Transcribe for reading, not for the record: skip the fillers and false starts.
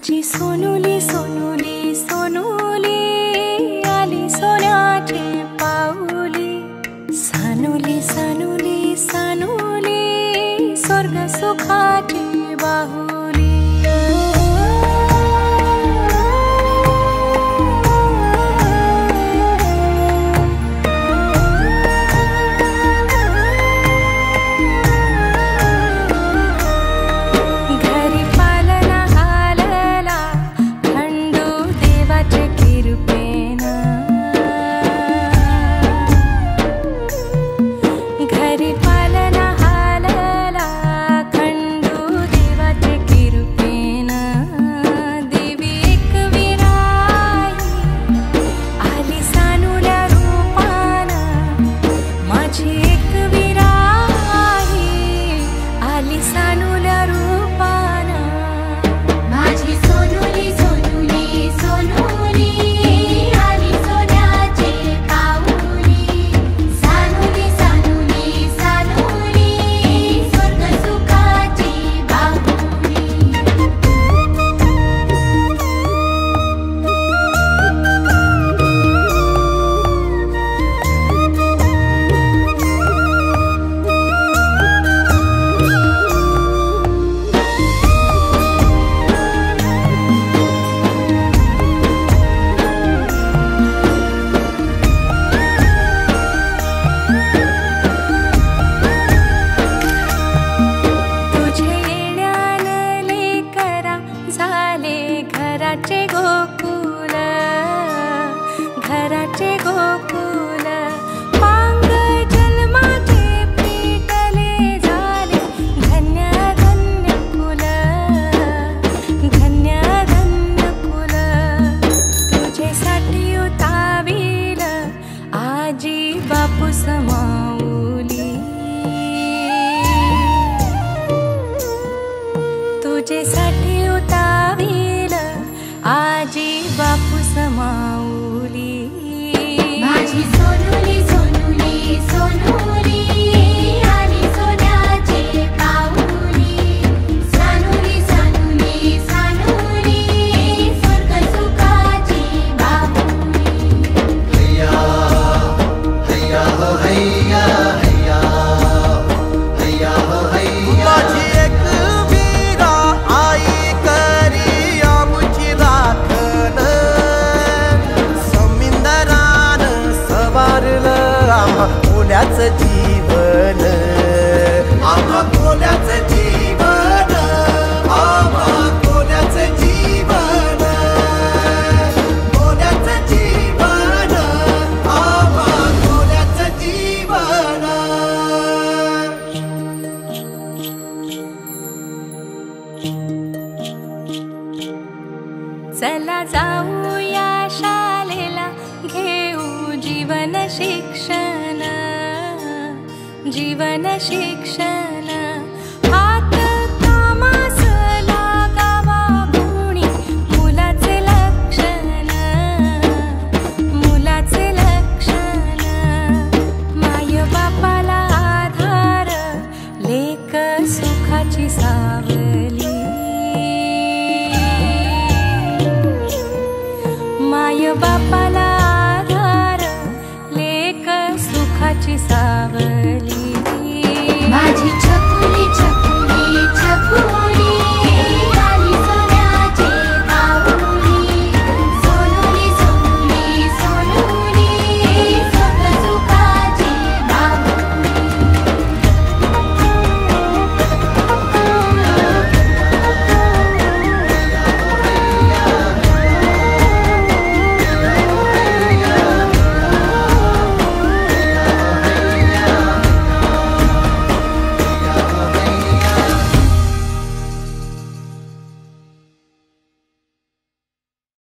माझी सोनुली सोनुली सोनुली आली सोन्याची पाऊली। सानुली सानुली सानुली स्वर्ग सुखाची बाहुली। घराचे गोकुल घराचे गोकुल पांग जन्माचे पेटले झाले धन्य धन्य कुल धन्य धन्य कुल। तुझ्यासाठी उतावील आजी बापू समाऊली। तुझ्यासाठी उतावील आजी बापू समाऊली। माझी सोनुली सोनुली सोनुली आली सोन्याची पाऊली। सानुली सानुली सानुली स्वर्ग सुखाची बाहुली। हैया हैया हो हैया हैया हैया हो हैया। माझी एक वीरा आई करी आमची राखण। समिंदरान सवारलं आम्हा कोल्याचं जीवन। आम्हा कोल्याचं जीवन आम्हा कोल्याचं जीवन। कोल्याचं जीवन आम्हा कोल्याचं जीवन। चला जाऊया शाळेला घेऊ जीवन शिक्षण। जीवन शिक्षण हात कामास लागावा गुणी मुलाचे लक्षण। मुलाचे लक्षण माय बापाला आधार लेक सुखाची सावली। माय बापाला आधार लेक सुखाची सावली।